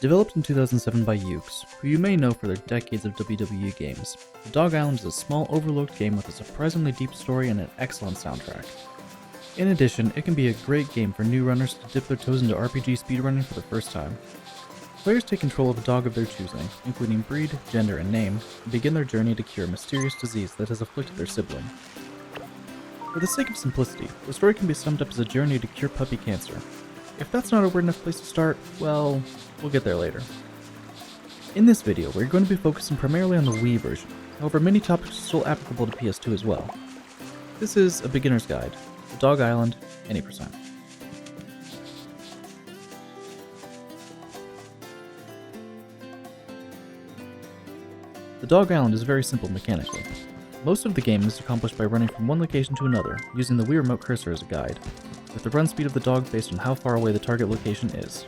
Developed in 2007 by Ukes, who you may know for their decades of WWE games, Dog Island is a small overlooked game with a surprisingly deep story and an excellent soundtrack. In addition, it can be a great game for new runners to dip their toes into RPG speedrunning for the first time. Players take control of a dog of their choosing, including breed, gender, and name, and begin their journey to cure a mysterious disease that has afflicted their sibling. For the sake of simplicity, the story can be summed up as a journey to cure puppy cancer. If that's not a weird enough place to start, well, we'll get there later. In this video, we're going to be focusing primarily on the Wii version, however many topics are still applicable to PS2 as well. This is a beginner's guide to Dog Island, any percent. The Dog Island is very simple mechanically. Most of the game is accomplished by running from one location to another, using the Wii Remote cursor as a guide, with the run speed of the dog based on how far away the target location is.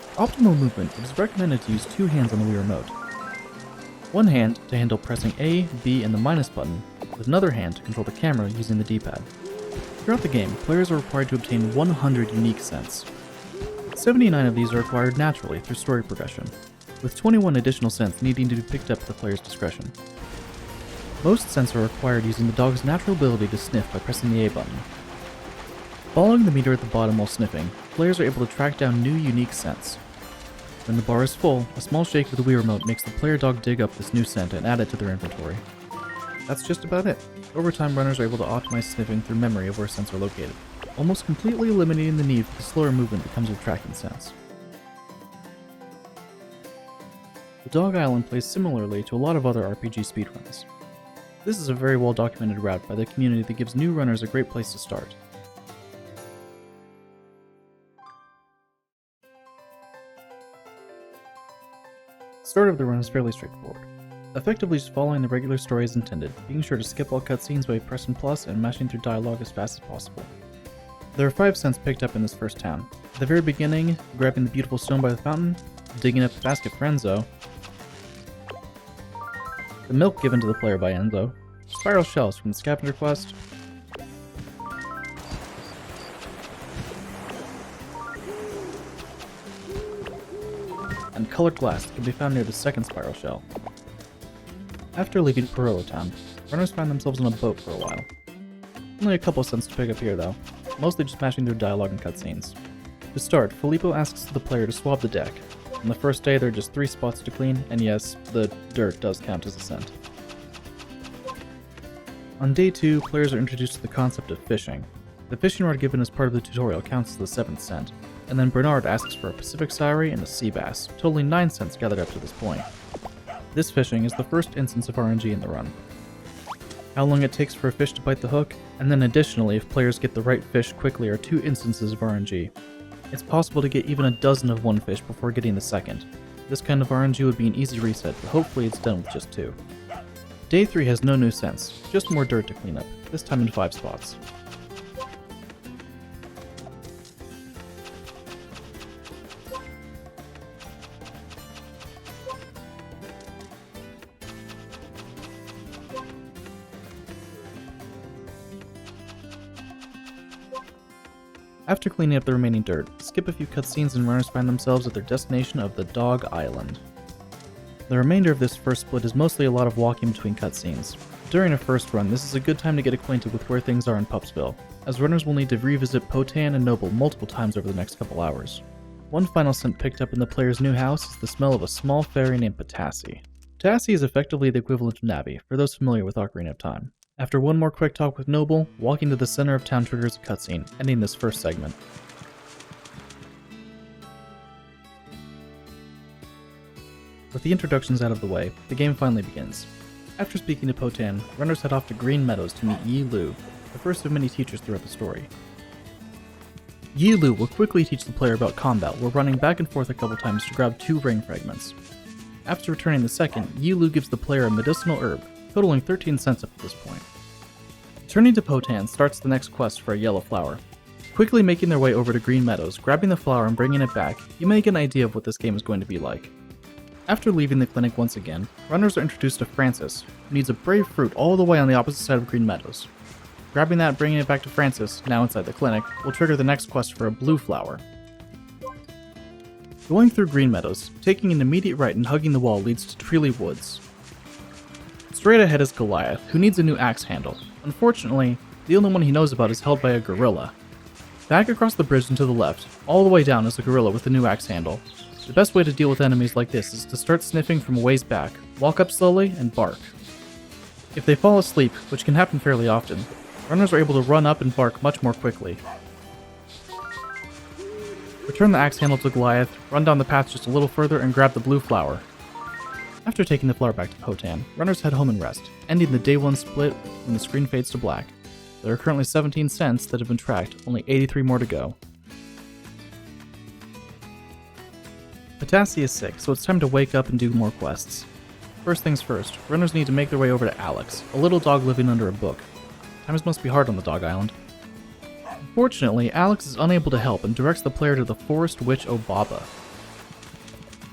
For optimal movement, it is recommended to use two hands on the Wii Remote. One hand to handle pressing A, B, and the minus button, with another hand to control the camera using the D-pad. Throughout the game, players are required to obtain 100 unique scents. 79 of these are acquired naturally through story progression, with 21 additional scents needing to be picked up at the player's discretion. Most scents are acquired using the dog's natural ability to sniff by pressing the A button. Following the meter at the bottom while sniffing, players are able to track down new unique scents. When the bar is full, a small shake of the Wii Remote makes the player dog dig up this new scent and add it to their inventory. That's just about it. Over time, runners are able to optimize sniffing through memory of where scents are located, almost completely eliminating the need for the slower movement that comes with tracking scents. The Dog Island plays similarly to a lot of other RPG speedruns. This is a very well documented route by the community that gives new runners a great place to start. The start of the run is fairly straightforward, effectively just following the regular story as intended, being sure to skip all cutscenes by pressing plus and mashing through dialogue as fast as possible. There are 5 scents picked up in this first town. At the very beginning, grabbing the beautiful stone by the fountain, digging up the basket for Enzo, the milk given to the player by Enzo, spiral shells from the scavenger quest, and colored glass that can be found near the second spiral shell. After leaving Perolo Town, runners find themselves on a boat for a while. Only a couple cents to pick up here though, mostly just smashing through dialogue and cutscenes. To start, Filippo asks the player to swab the deck. On the first day there are just 3 spots to clean, and yes, the dirt does count as a scent. On day 2, players are introduced to the concept of fishing. The fishing rod given as part of the tutorial counts as the 7th scent, and then Bernard asks for a Pacific Saury and a sea bass, totaling 9 scents gathered up to this point. This fishing is the first instance of RNG in the run. How long it takes for a fish to bite the hook, and then additionally if players get the right fish quickly are 2 instances of RNG. It's possible to get even a dozen of one fish before getting the second. This kind of RNG would be an easy reset, but hopefully it's done with just 2. Day 3 has no new scents, just more dirt to clean up, this time in 5 spots. After cleaning up the remaining dirt, skip a few cutscenes and runners find themselves at their destination of the Dog Island. The remainder of this first split is mostly a lot of walking between cutscenes. During a first run, this is a good time to get acquainted with where things are in Pupsville, as runners will need to revisit Potan and Noble multiple times over the next couple hours. One final scent picked up in the player's new house is the smell of a small fairy named Patassi. Patassi is effectively the equivalent of Navi, for those familiar with Ocarina of Time. After one more quick talk with Noble, walking to the center of town triggers a cutscene, ending this first segment. With the introductions out of the way, the game finally begins. After speaking to Potan, runners head off to Green Meadows to meet Yi Lu, the first of many teachers throughout the story. Yi Lu will quickly teach the player about combat while running back and forth a couple times to grab 2 ring fragments. After returning the second, Yi Lu gives the player a medicinal herb, totaling 13 cents up to this point. Turning to Potan starts the next quest for a yellow flower. Quickly making their way over to Green Meadows, grabbing the flower and bringing it back, you may get an idea of what this game is going to be like. After leaving the clinic once again, runners are introduced to Francis, who needs a brave fruit all the way on the opposite side of Green Meadows. Grabbing that and bringing it back to Francis, now inside the clinic, will trigger the next quest for a blue flower. Going through green meadows, taking an immediate right and hugging the wall leads to Treely Woods. Straight ahead is Goliath, who needs a new axe handle. Unfortunately, the only one he knows about is held by a gorilla. Back across the bridge and to the left, all the way down is a gorilla with a new axe handle. The best way to deal with enemies like this is to start sniffing from a ways back, walk up slowly, and bark. If they fall asleep, which can happen fairly often, runners are able to run up and bark much more quickly. Return the axe handle to Goliath, run down the path just a little further, and grab the blue flower. After taking the flower back to Potan, runners head home and rest, ending the day 1 split when the screen fades to black. There are currently 17 cents that have been tracked, only 83 more to go. Potassi is sick, so it's time to wake up and do more quests. First things first, runners need to make their way over to Alex, a little dog living under a book. Times must be hard on the dog island. Unfortunately, Alex is unable to help and directs the player to the forest witch Obaba.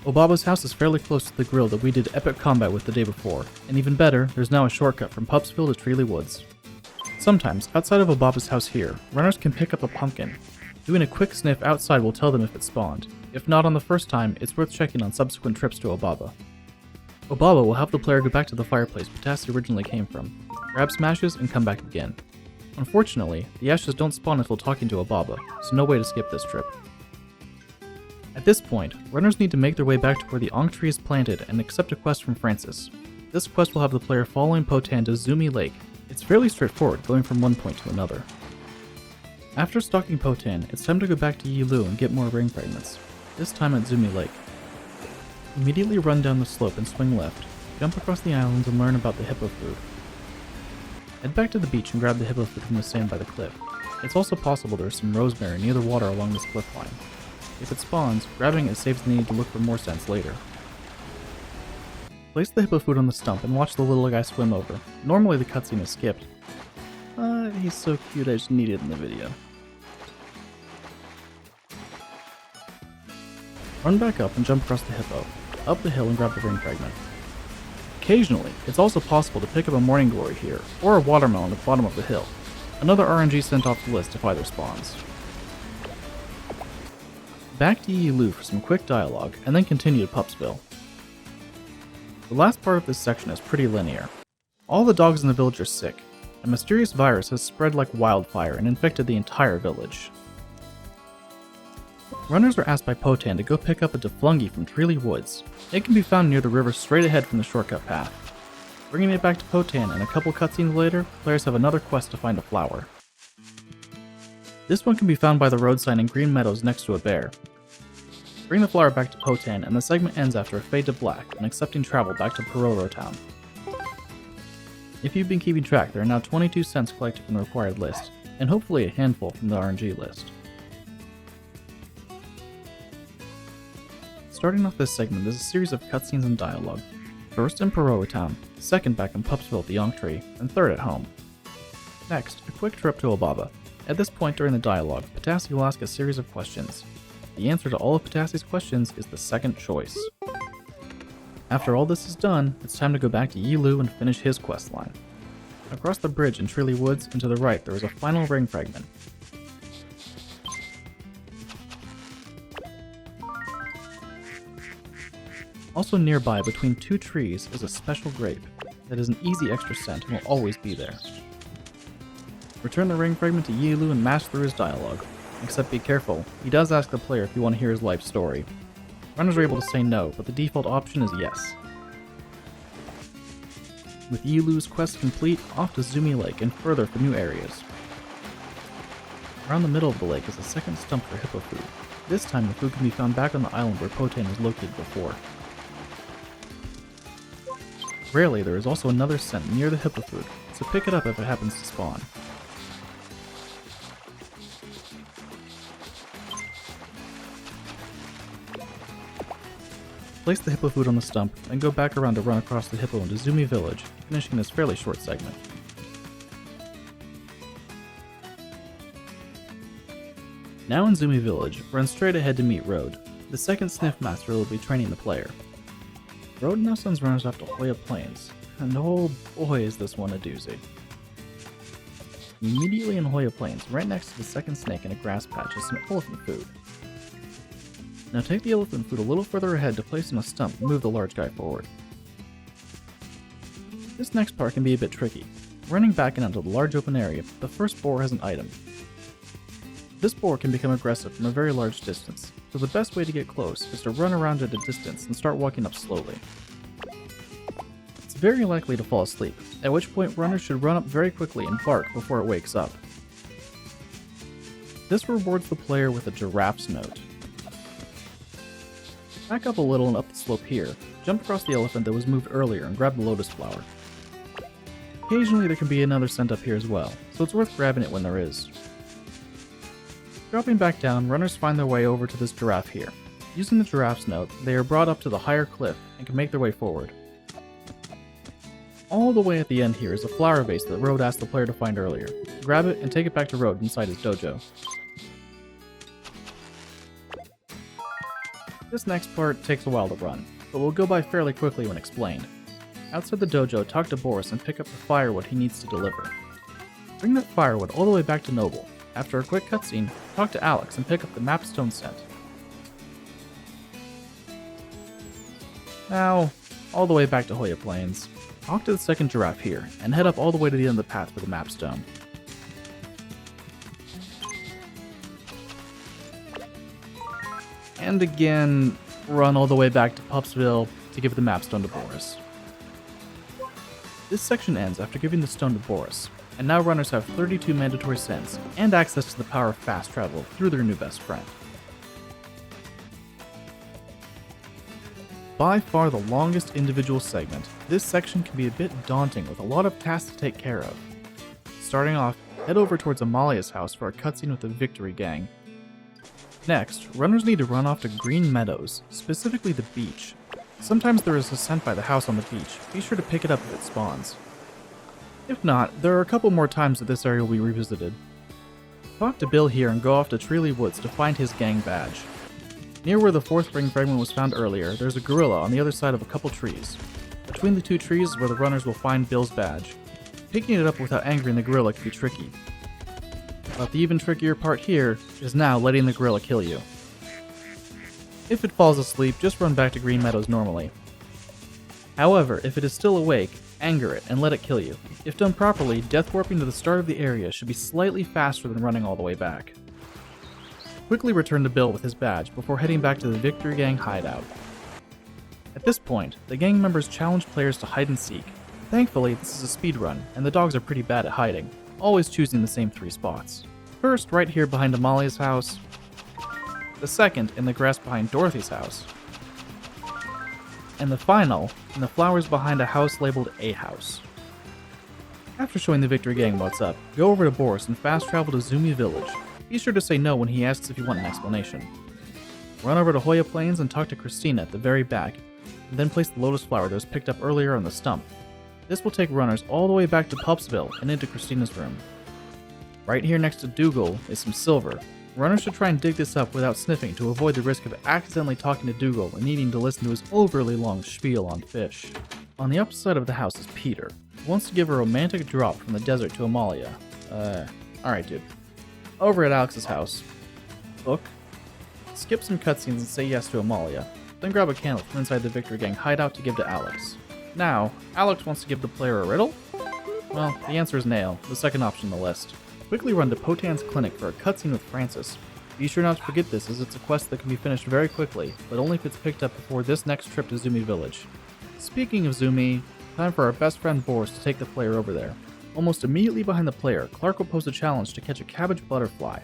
Obaba's house is fairly close to the grill that we did epic combat with the day before, and even better, there's now a shortcut from Pupsville to Treely Woods. Sometimes, outside of Obaba's house here, runners can pick up a pumpkin. Doing a quick sniff outside will tell them if it spawned. If not on the first time, it's worth checking on subsequent trips to Obaba. Obaba will have the player go back to the fireplace Potassi originally came from, grab smashes, and come back again. Unfortunately, the ashes don't spawn until talking to Obaba, so no way to skip this trip. At this point, runners need to make their way back to where the Ankh tree is planted and accept a quest from Francis. This quest will have the player following Potan to Zoomy Lake. It's fairly straightforward, going from one point to another. After stalking Potan, it's time to go back to Yilu and get more ring fragments, this time at Zoomy Lake. Immediately run down the slope and swing left, jump across the island and learn about the hippo food. Head back to the beach and grab the hippo food from the sand by the cliff. It's also possible there's some rosemary near the water along this cliff line. If it spawns, grabbing it saves the need to look for more scents later. Place the hippo food on the stump and watch the little guy swim over. Normally the cutscene is skipped. He's so cute I just need it in the video. Run back up and jump across the hippo, up the hill and grab the ring fragment. Occasionally, it's also possible to pick up a morning glory here, or a watermelon at the bottom of the hill. Another RNG sent off the list if either spawns. Back to Yilu for some quick dialogue, and then continue to Pupsville. The last part of this section is pretty linear. All the dogs in the village are sick. A mysterious virus has spread like wildfire and infected the entire village. Runners are asked by Potan to go pick up a Deflungi from Treely Woods. It can be found near the river straight ahead from the shortcut path. Bringing it back to Potan and a couple cutscenes later, players have another quest to find a flower. This one can be found by the road sign in green meadows next to a bear. Bring the flower back to Potan and the segment ends after a fade to black and accepting travel back to Pororo Town. If you've been keeping track, there are now 22 cents collected from the required list, and hopefully a handful from the RNG list. Starting off this segment is a series of cutscenes and dialogue. First in Pororo Town, second back in Pupsville at the Ankh tree, and third at home. Next, a quick trip to Obaba. At this point during the dialogue, Potassi will ask a series of questions. The answer to all of Potassi's questions is the second choice. After all this is done, it's time to go back to Yilu and finish his questline. Across the bridge in Treely Woods and to the right there is a final ring fragment. Also nearby between two trees is a special grape that is an easy extra scent and will always be there. Return the ring fragment to Yilu and mash through his dialogue. Except be careful, he does ask the player if you want to hear his life story. Runners are able to say no, but the default option is yes. With Yilu's quest complete, off to Zoomy Lake and further for new areas. Around the middle of the lake is a second stump for hippo food. This time the food can be found back on the island where Potan was located before. Rarely there is also another scent near the hippo food, so pick it up if it happens to spawn. Place the hippo food on the stump, and go back around to run across the hippo into Zoomy Village, finishing this fairly short segment. Now in Zoomy Village, run straight ahead to meet Road, the second Sniff master who will be training the player. Road now sends runners off to Hoya Plains, and oh boy is this one a doozy. Immediately in Hoya Plains, right next to the second snake in a grass patch is some elephant food. Now take the elephant food a little further ahead to place on a stump and move the large guy forward. This next part can be a bit tricky. Running back and onto the large open area, the first boar has an item. This boar can become aggressive from a very large distance, so the best way to get close is to run around at a distance and start walking up slowly. It's very likely to fall asleep, at which point runners should run up very quickly and bark before it wakes up. This rewards the player with a giraffe's note. Back up a little and up the slope here, jump across the elephant that was moved earlier and grab the lotus flower. Occasionally there can be another scent up here as well, so it's worth grabbing it when there is. Dropping back down, runners find their way over to this giraffe here. Using the giraffe's note, they are brought up to the higher cliff and can make their way forward. All the way at the end here is a flower vase that Road asked the player to find earlier. Grab it and take it back to Road inside his dojo. This next part takes a while to run, but will go by fairly quickly when explained. Outside the dojo, talk to Boris and pick up the firewood he needs to deliver. Bring that firewood all the way back to Noble. After a quick cutscene, talk to Alex and pick up the mapstone scent. Now, all the way back to Hoya Plains. Talk to the second giraffe here, and head up all the way to the end of the path for the mapstone. And again, run all the way back to Pupsville to give the mapstone to Boris. This section ends after giving the stone to Boris, and now runners have 32 mandatory cents and access to the power of fast travel through their new best friend. By far the longest individual segment, this section can be a bit daunting with a lot of tasks to take care of. Starting off, head over towards Amalia's house for a cutscene with the Victory Gang. Next, runners need to run off to Green Meadows, specifically the beach. Sometimes there is a scent by the house on the beach, be sure to pick it up if it spawns. If not, there are a couple more times that this area will be revisited. Talk to Bill here and go off to Treely Woods to find his gang badge. Near where the fourth ring fragment was found earlier, there's a gorilla on the other side of a couple trees. Between the two trees is where the runners will find Bill's badge. Picking it up without angering the gorilla can be tricky. But the even trickier part here is now letting the gorilla kill you. If it falls asleep, just run back to Green Meadows normally. However, if it is still awake, anger it and let it kill you. If done properly, death warping to the start of the area should be slightly faster than running all the way back. Quickly return to Bill with his badge before heading back to the Victory Gang hideout. At this point, the gang members challenge players to hide and seek. Thankfully, this is a speedrun, and the dogs are pretty bad at hiding, always choosing the same 3 spots. First, right here behind Amalia's house. The second, in the grass behind Dorothy's house. And the final, in the flowers behind a house labeled A House. After showing the Victory Gang what's up, go over to Boris and fast travel to Zoomy Village. Be sure to say no when he asks if you want an explanation. Run over to Hoya Plains and talk to Christina at the very back, and then place the lotus flower that was picked up earlier on the stump. This will take runners all the way back to Pupsville and into Christina's room. Right here next to Dougal is some silver. Runners should try and dig this up without sniffing to avoid the risk of accidentally talking to Dougal and needing to listen to his overly long spiel on fish. On the opposite side of the house is Peter, who wants to give a romantic drop from the desert to Amalia. Alright dude. Over at Alex's house. Look. Skip some cutscenes and say yes to Amalia, then grab a candle from inside the Victory Gang hideout to give to Alex. Now, Alex wants to give the player a riddle? Well, the answer is nail, the second option on the list. Quickly run to Potan's clinic for a cutscene with Francis. Be sure not to forget this, as it's a quest that can be finished very quickly, but only if it's picked up before this next trip to Zoomy Village. Speaking of Zoomy, time for our best friend Boris to take the player over there. Almost immediately behind the player, Clark will pose a challenge to catch a cabbage butterfly.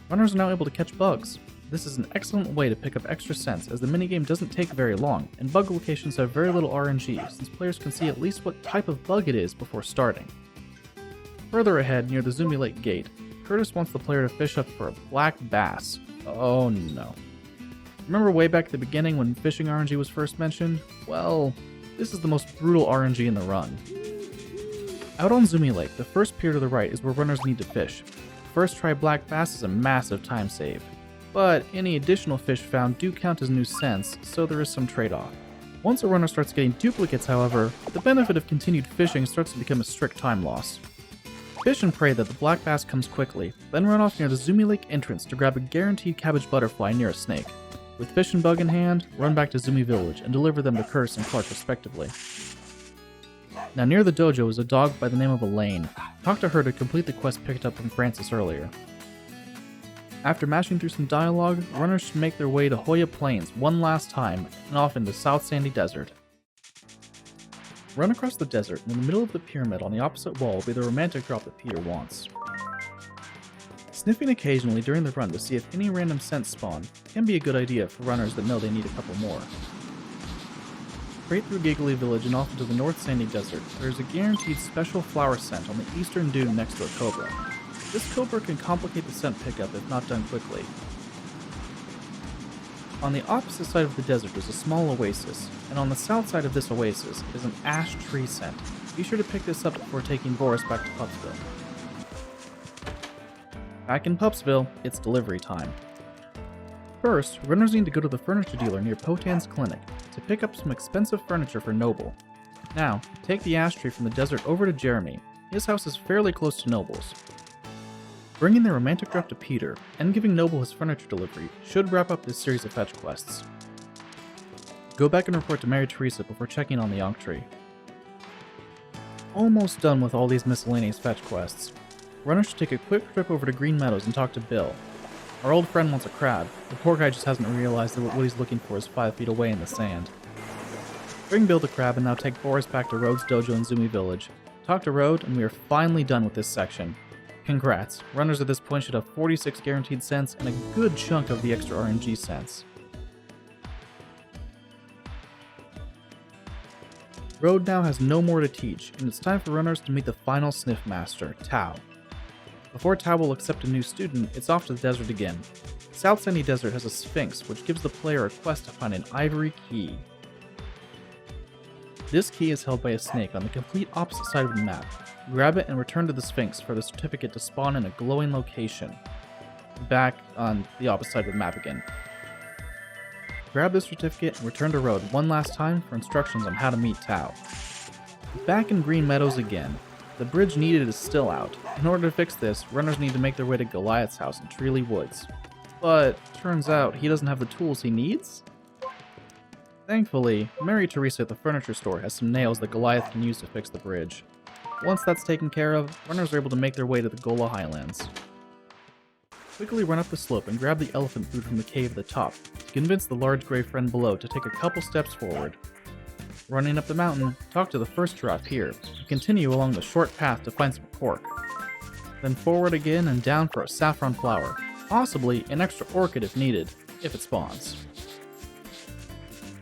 Runners are now able to catch bugs. This is an excellent way to pick up extra cents, as the minigame doesn't take very long, and bug locations have very little RNG, since players can see at least what type of bug it is before starting. Further ahead, near the Zoomy Lake gate, Curtis wants the player to fish up for a black bass. Oh no. Remember way back at the beginning when fishing RNG was first mentioned? Well, this is the most brutal RNG in the run. Out on Zoomy Lake, the first pier to the right is where runners need to fish. First try black bass is a massive time save. But any additional fish found do count as new cents, so there is some trade-off. Once a runner starts getting duplicates, however, the benefit of continued fishing starts to become a strict time loss. Fish and pray that the black bass comes quickly, then run off near the Zoomy Lake entrance to grab a guaranteed cabbage butterfly near a snake. With Fish and Bug in hand, run back to Zoomy Village and deliver them to Curtis and Clark respectively. Now near the dojo is a dog by the name of Elaine. Talk to her to complete the quest picked up from Francis earlier. After mashing through some dialogue, runners should make their way to Hoya Plains one last time and off into South Sandy Desert. Run across the desert, and in the middle of the pyramid on the opposite wall will be the romantic drop that Peter wants. Sniffing occasionally during the run to see if any random scents spawn can be a good idea for runners that know they need a couple more. Straight through Giggly Village and off into the North Sandy Desert, there is a guaranteed special flower scent on the eastern dune next to a cobra. This cobra can complicate the scent pickup if not done quickly. On the opposite side of the desert is a small oasis, and on the south side of this oasis is an ash tree scent. Be sure to pick this up before taking Boris back to Pupsville. Back in Pupsville, it's delivery time. First, runners need to go to the furniture dealer near Potan's clinic to pick up some expensive furniture for Noble. Now, take the ash tree from the desert over to Jeremy. His house is fairly close to Noble's. Bringing the romantic drop to Peter and giving Noble his furniture delivery should wrap up this series of fetch quests. Go back and report to Mary Teresa before checking on the Yonk tree. Almost done with all these miscellaneous fetch quests. Runners should take a quick trip over to Green Meadows and talk to Bill. Our old friend wants a crab. The poor guy just hasn't realized that what he's looking for is 5 feet away in the sand. Bring Bill the crab and now take Boris back to Rhodes Dojo in Zoomy Village. Talk to Rhode and we are finally done with this section. Congrats, runners at this point should have 46 guaranteed cents and a good chunk of the extra RNG cents. Rhode now has no more to teach, and it's time for runners to meet the final Sniff Master, Tao. Before Tao will accept a new student, it's off to the desert again. South Sandy Desert has a Sphinx, which gives the player a quest to find an ivory key. This key is held by a snake on the complete opposite side of the map. Grab it and return to the Sphinx for the certificate to spawn in a glowing location. Back on the opposite side of the map again. Grab this certificate and return to Rhode one last time for instructions on how to meet Tao. Back in Green Meadows again. The bridge needed is still out. In order to fix this, runners need to make their way to Goliath's house in Treely Woods. But turns out he doesn't have the tools he needs? Thankfully, Mary Teresa at the furniture store has some nails that Goliath can use to fix the bridge. Once that's taken care of, runners are able to make their way to the Gola Highlands. Quickly run up the slope and grab the elephant food from the cave at the top to convince the large gray friend below to take a couple steps forward. Running up the mountain, talk to the first giraffe here, and continue along the short path to find some pork. Then forward again and down for a saffron flower, possibly an extra orchid if needed, if it spawns.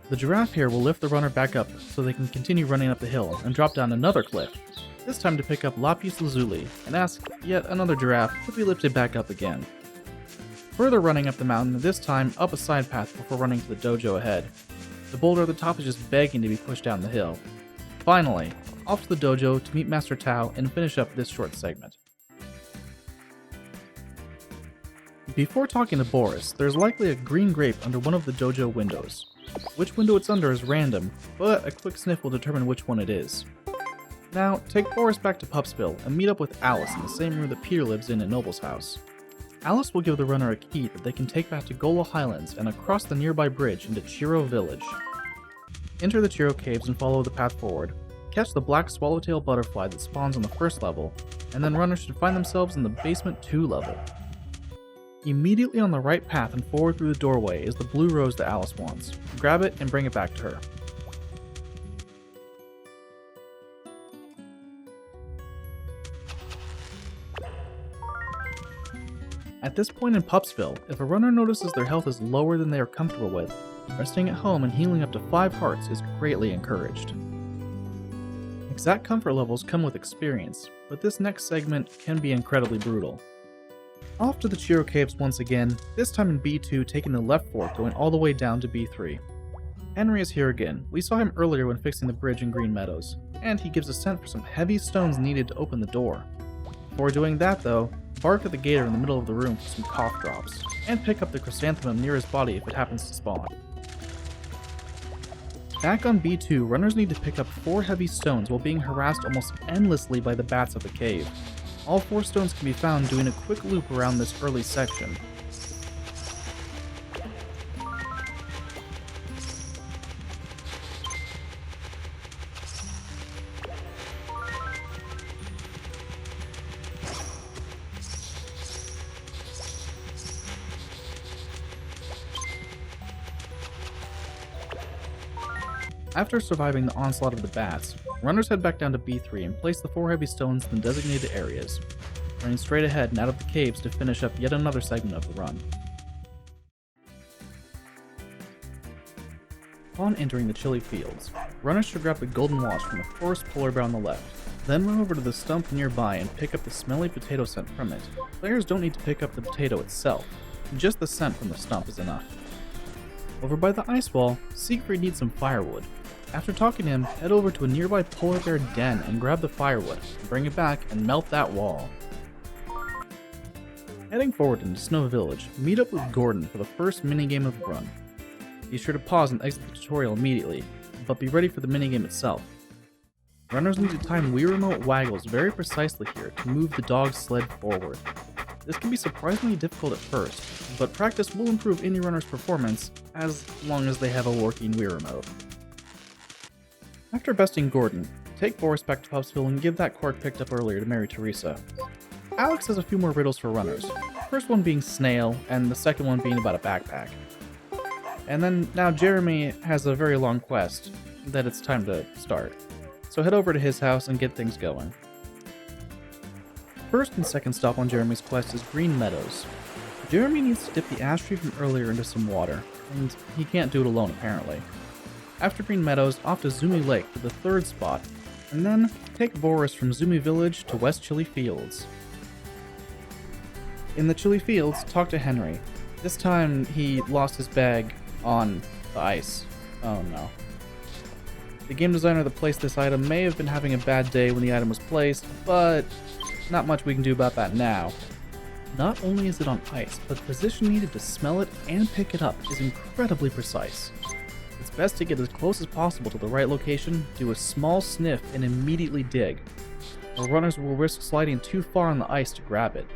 The giraffe here will lift the runner back up so they can continue running up the hill and drop down another cliff, this time to pick up lapis lazuli and ask yet another giraffe to be lifted back up again. Further running up the mountain, this time up a side path before running to the dojo ahead. The boulder at the top is just begging to be pushed down the hill. Finally, off to the dojo to meet Master Tao and finish up this short segment. Before talking to Boris, there's likely a green grape under one of the dojo windows. Which window it's under is random, but a quick sniff will determine which one it is. Now, take Boris back to Pupsville and meet up with Alice in the same room that Peter lives in at Noble's house. Alice will give the runner a key that they can take back to Gola Highlands and across the nearby bridge into Chiro Village. Enter the Chiro Caves and follow the path forward. Catch the black swallowtail butterfly that spawns on the first level, and then runners should find themselves in the basement 2 level. Immediately on the right path and forward through the doorway is the blue rose that Alice wants. Grab it and bring it back to her. At this point in Pupsville, if a runner notices their health is lower than they are comfortable with, resting at home and healing up to 5 hearts is greatly encouraged. Exact comfort levels come with experience, but this next segment can be incredibly brutal. Off to the Chiro Caves once again, this time in B2 taking the left fork going all the way down to B3. Henry is here again. We saw him earlier when fixing the bridge in Green Meadows, and he gives a scent for some heavy stones needed to open the door. Before doing that though, bark at the gator in the middle of the room for some cough drops, and pick up the chrysanthemum near his body if it happens to spawn. Back on B2, runners need to pick up 4 heavy stones while being harassed almost endlessly by the bats of the cave. All 4 stones can be found doing a quick loop around this early section. After surviving the onslaught of the bats, runners head back down to B3 and place the 4 heavy stones in the designated areas, running straight ahead and out of the caves to finish up yet another segment of the run. Upon entering the chilly fields, runners should grab the golden watch from the forest polar bear on the left, then run over to the stump nearby and pick up the smelly potato scent from it. Players don't need to pick up the potato itself, just the scent from the stump is enough. Over by the ice wall, Siegfried needs some firewood. After talking to him, head over to a nearby polar bear den and grab the firewood, bring it back and melt that wall. Heading forward into Snow Village, meet up with Gordon for the first minigame of the run. Be sure to pause and exit the tutorial immediately, but be ready for the minigame itself. Runners need to time Wii Remote waggles very precisely here to move the dog's sled forward. This can be surprisingly difficult at first, but practice will improve any runner's performance as long as they have a working Wii Remote. After besting Gordon, take Boris back to Pupsville and give that cord picked up earlier to Mary Teresa. Alex has a few more riddles for runners, first one being Snail, and the second one being about a backpack. And then now Jeremy has a very long quest that it's time to start. So head over to his house and get things going. First and second stop on Jeremy's quest is Green Meadows. Jeremy needs to dip the ash tree from earlier into some water, and he can't do it alone apparently. After Green Meadows, off to Zoomy Lake for the third spot, and then take Boris from Zoomy Village to West Chilly Fields. In the Chilly Fields, talk to Henry. This time he lost his bag on the ice. Oh no. The game designer that placed this item may have been having a bad day when the item was placed, but not much we can do about that now. Not only is it on ice, but the position needed to smell it and pick it up is incredibly precise. It's best to get as close as possible to the right location, do a small sniff, and immediately dig, or runners will risk sliding too far on the ice to grab it.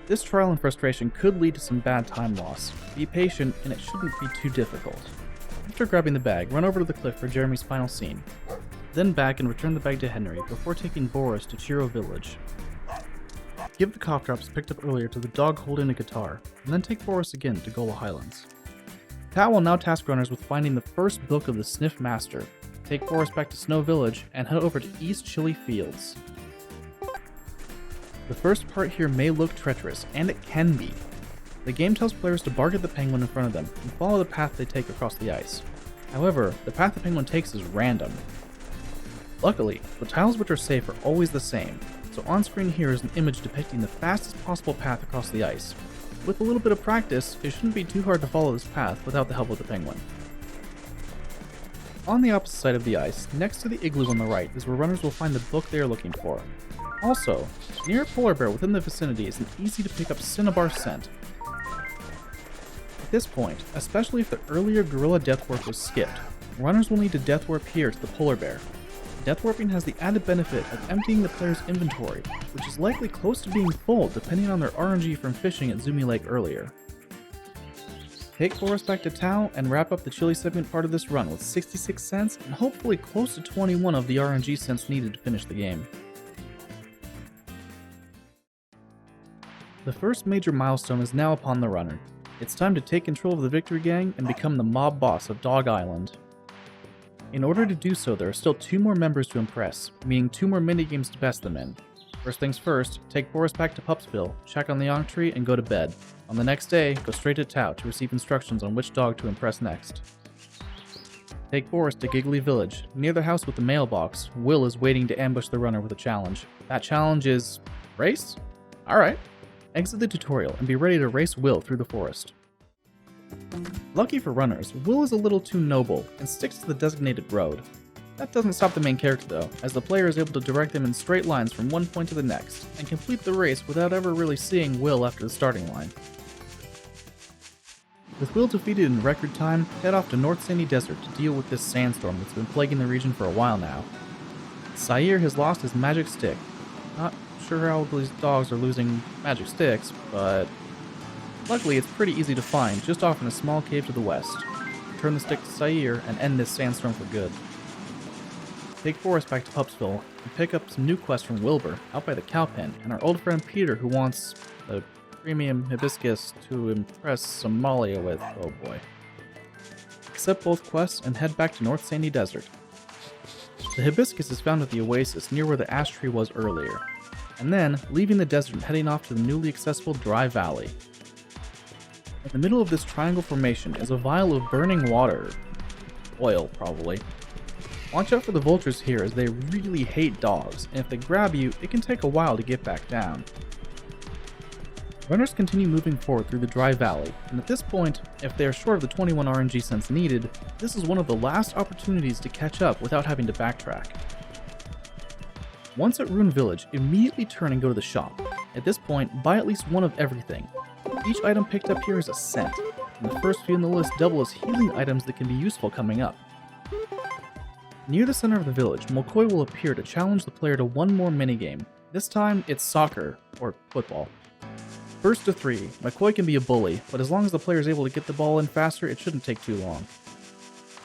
This trial and frustration could lead to some bad time loss. Be patient, and it shouldn't be too difficult. After grabbing the bag, run over to the cliff for Jeremy's final scene. Then back and return the bag to Henry before taking Boris to Chiro Village. Give the cough drops picked up earlier to the dog holding a guitar, and then take Boris again to Gola Highlands. Kat will now task runners with finding the first book of the Sniff Master, take Boris back to Snow Village, and head over to East Chilly Fields. The first part here may look treacherous, and it can be. The game tells players to bark at the penguin in front of them and follow the path they take across the ice. However, the path the penguin takes is random. Luckily, the tiles which are safe are always the same, so on screen here is an image depicting the fastest possible path across the ice. With a little bit of practice, it shouldn't be too hard to follow this path without the help of the penguin. On the opposite side of the ice, next to the igloo on the right, is where runners will find the book they are looking for. Also, near a polar bear within the vicinity is an easy to pick up cinnabar scent. At this point, especially if the earlier gorilla death warp was skipped, runners will need to death warp here to the polar bear. Death warping has the added benefit of emptying the player's inventory, which is likely close to being full depending on their RNG from fishing at Zoomy Lake earlier. Take Boris back to Tau and wrap up the chilly segment part of this run with 66 cents and hopefully close to 21 of the RNG cents needed to finish the game. The first major milestone is now upon the runner. It's time to take control of the Victory Gang and become the mob boss of Dog Island. In order to do so, there are still 2 more members to impress, meaning 2 more minigames to best them in. First things first, take Boris back to Pupsville, check on the Yonk tree, and go to bed. On the next day, go straight to Tau to receive instructions on which dog to impress next. Take Boris to Giggly Village. Near the house with the mailbox, Will is waiting to ambush the runner with a challenge. That challenge is... race? Alright. Exit the tutorial and be ready to race Will through the forest. Lucky for runners, Will is a little too noble and sticks to the designated road. That doesn't stop the main character though, as the player is able to direct them in straight lines from one point to the next, and complete the race without ever really seeing Will after the starting line. With Will defeated in record time, head off to North Sandy Desert to deal with this sandstorm that's been plaguing the region for a while now. Sair has lost his magic stick. Not sure how these dogs are losing magic sticks, but luckily it's pretty easy to find just off in a small cave to the west. Return the stick to Sair and end this sandstorm for good. Take Boris back to Pupsville and pick up some new quests from Wilbur out by the cow pen and our old friend Peter who wants a premium hibiscus to impress Somalia with. Oh boy. accept both quests and head back to North Sandy Desert. The hibiscus is found at the oasis near where the ash tree was earlier, and then leaving the desert and heading off to the newly accessible dry valley. In the middle of this triangle formation is a vial of burning water. Oil, probably. Watch out for the vultures here as they really hate dogs, and if they grab you, it can take a while to get back down. Runners continue moving forward through the dry valley, and at this point, if they are short of the 21 RNG cents needed, this is one of the last opportunities to catch up without having to backtrack. Once at Rune Village, immediately turn and go to the shop. At this point, buy at least one of everything. Each item picked up here is a cent, and the first few in the list double as healing items that can be useful coming up. Near the center of the village, Molkoy will appear to challenge the player to one more minigame. This time, it's soccer, or football. First to 3, McCoy can be a bully, but as long as the player is able to get the ball in faster, it shouldn't take too long.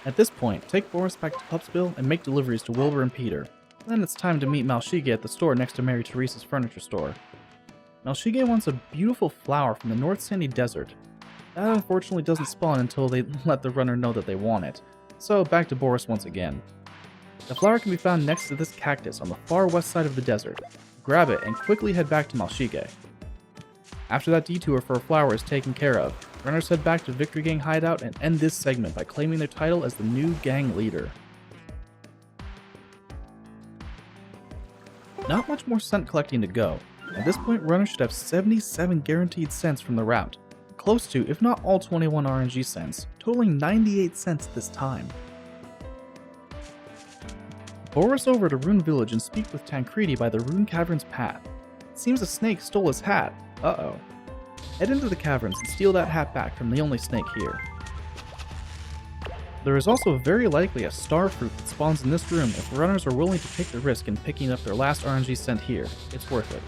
At this point, take Boris back to Pupsville and make deliveries to Wilbur and Peter. Then it's time to meet Malshige at the store next to Mary Teresa's furniture store. Malshige wants a beautiful flower from the North Sandy Desert. That unfortunately doesn't spawn until they let the runner know that they want it, so back to Boris once again. The flower can be found next to this cactus on the far west side of the desert. Grab it and quickly head back to Malshige. After that detour for a flower is taken care of, runners head back to Victory Gang hideout and end this segment by claiming their title as the new gang leader. Not much more cent collecting to go. At this point, runners should have 77 guaranteed cents from the route, close to, if not all 21 RNG cents, totaling 98 cents this time. Boris over to Rune Village and speak with Tancredi by the Rune Caverns path. It seems a snake stole his hat. Uh-oh. Head into the caverns and steal that hat back from the only snake here. There is also very likely a star fruit that spawns in this room if runners are willing to take the risk in picking up their last RNG cent here. It's worth it.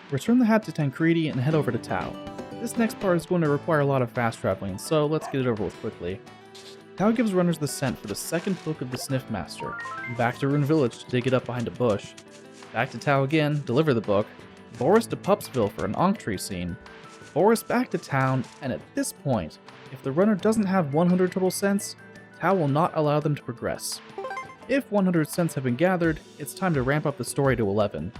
Return the hat to Tancredi and head over to Tao. This next part is going to require a lot of fast traveling, so let's get it over with quickly. Tao gives runners the scent for the second book of the Sniff Master. Back to Rune Village to dig it up behind a bush. Back to Tao again, deliver the book. Boris to Pupsville for an Ankh tree scene. Boris back to town, and at this point, if the runner doesn't have 100 total cents, Tao will not allow them to progress. If 100 cents have been gathered, it's time to ramp up the story to 11.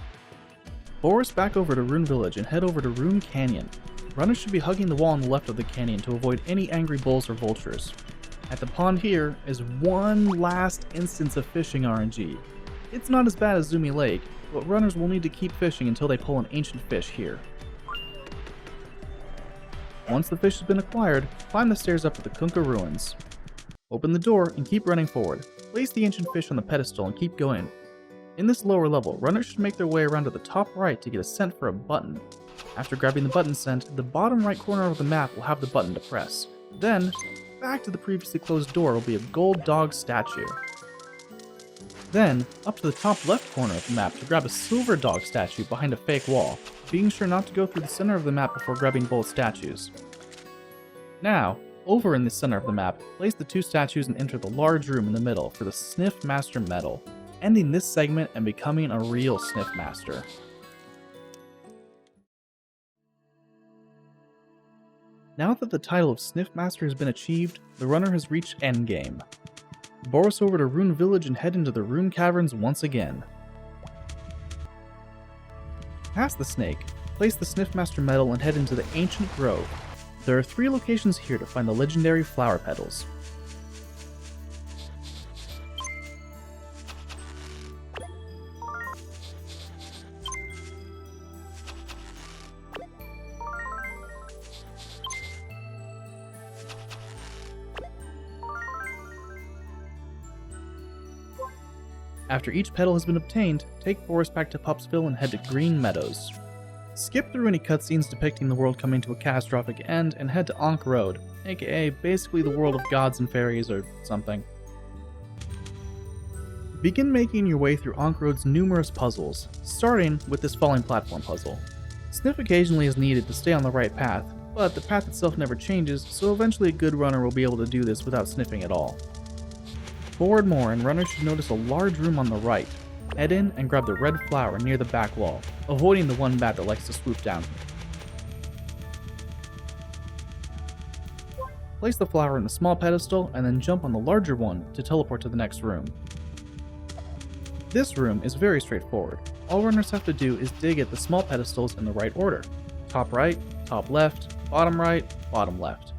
Boris back over to Rune Village and head over to Rune Canyon. Runners should be hugging the wall on the left of the canyon to avoid any angry bulls or vultures. At the pond here is one last instance of fishing RNG. It's not as bad as Zoomy Lake, but runners will need to keep fishing until they pull an ancient fish here. Once the fish has been acquired, climb the stairs up to the Kunkka ruins. Open the door and keep running forward. Place the ancient fish on the pedestal and keep going. In this lower level, runners should make their way around to the top right to get a scent for a button. After grabbing the button scent, the bottom right corner of the map will have the button to press. Then, back to the previously closed door will be a gold dog statue. Then, up to the top left corner of the map to grab a silver dog statue behind a fake wall, being sure not to go through the center of the map before grabbing both statues. Now, over in the center of the map, place the 2 statues and enter the large room in the middle for the Sniff Master medal, ending this segment and becoming a real Sniff Master. Now that the title of Sniff Master has been achieved, the runner has reached endgame. Boris over to Rune Village and head into the Rune Caverns once again. Past the snake, place the Sniff Master medal and head into the Ancient Grove. There are 3 locations here to find the legendary flower petals. After each petal has been obtained, take Boris back to Pupsville and head to Green Meadows. Skip through any cutscenes depicting the world coming to a catastrophic end and head to Ankh Road, aka basically the world of gods and fairies or something. Begin making your way through Ankh Road's numerous puzzles, starting with this falling platform puzzle. Sniff occasionally is needed to stay on the right path, but the path itself never changes, so eventually a good runner will be able to do this without sniffing at all. Forward more and runners should notice a large room on the right. Head in and grab the red flower near the back wall, avoiding the one bat that likes to swoop down. Place the flower in the small pedestal and then jump on the larger one to teleport to the next room. This room is very straightforward. All runners have to do is dig at the small pedestals in the right order. Top right, top left, bottom right, bottom left.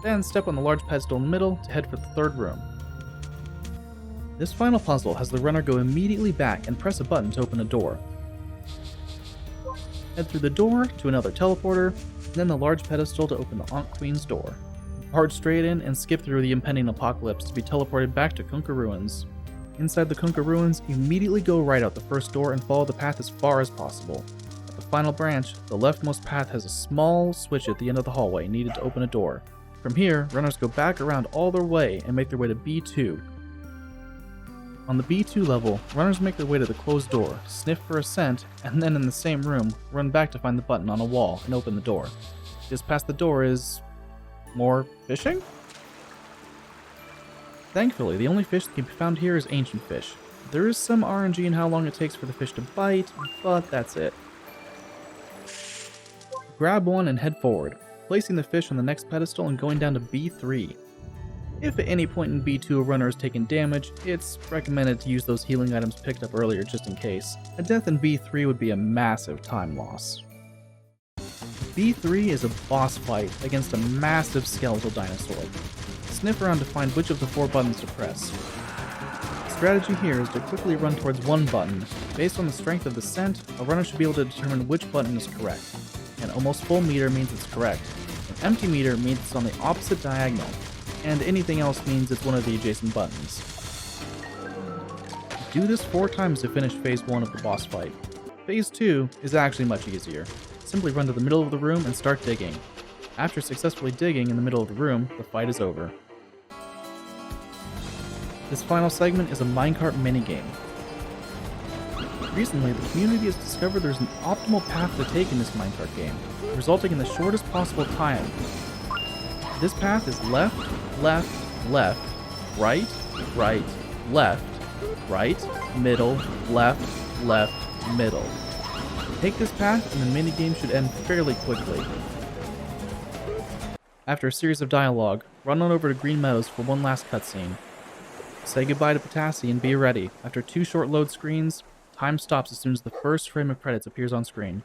Then step on the large pedestal in the middle to head for the third room. This final puzzle has the runner go immediately back and press a button to open a door. Head through the door to another teleporter, and then the large pedestal to open the Aunt Queen's door. Barge straight in and skip through the impending apocalypse to be teleported back to Kunkka Ruins. Inside the Kunkka Ruins, immediately go right out the first door and follow the path as far as possible. At the final branch, the leftmost path has a small switch at the end of the hallway needed to open a door. From here, runners go back around all their way and make their way to B2. On the B2 level, runners make their way to the closed door, sniff for a scent, and then in the same room, run back to find the button on a wall and open the door. Just past the door is... more fishing? Thankfully, the only fish that can be found here is ancient fish. There is some RNG in how long it takes for the fish to bite, but that's it. Grab one and head forward, placing the fish on the next pedestal and going down to B3. If at any point in B2 a runner is taking damage, it's recommended to use those healing items picked up earlier just in case. A death in B3 would be a massive time loss. B3 is a boss fight against a massive skeletal dinosaur. Sniff around to find which of the 4 buttons to press. The strategy here is to quickly run towards one button. Based on the strength of the scent, a runner should be able to determine which button is correct. An almost full meter means it's correct. An empty meter means it's on the opposite diagonal, and anything else means it's one of the adjacent buttons. Do this 4 times to finish phase 1 of the boss fight. Phase 2 is actually much easier. Simply run to the middle of the room and start digging. After successfully digging in the middle of the room, the fight is over. This final segment is a minecart minigame. Recently, the community has discovered there's an optimal path to take in this minecart game, resulting in the shortest possible time. This path is left, left, left, right, right, left, right, middle, left, left, middle. Take this path and the minigame should end fairly quickly. After a series of dialogue, run on over to Green Meadows for one last cutscene. Say goodbye to Potassi and be ready. After 2 short load screens, time stops as soon as the first frame of credits appears on screen.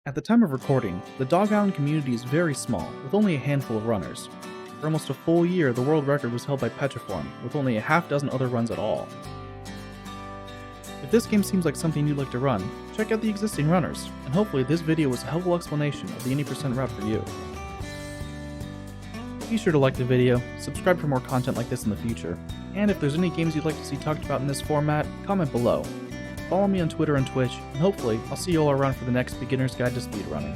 At the time of recording, the Dog Island community is very small, with only a handful of runners. For almost a full year, the world record was held by Petriform, with only a half dozen other runs at all. If this game seems like something you'd like to run, check out the existing runners, and hopefully this video was a helpful explanation of the any % route for you. Be sure to like the video, subscribe for more content like this in the future, and if there's any games you'd like to see talked about in this format, comment below. Follow me on Twitter and Twitch, and hopefully I'll see you all around for the next Beginner's Guide to Speedrunning.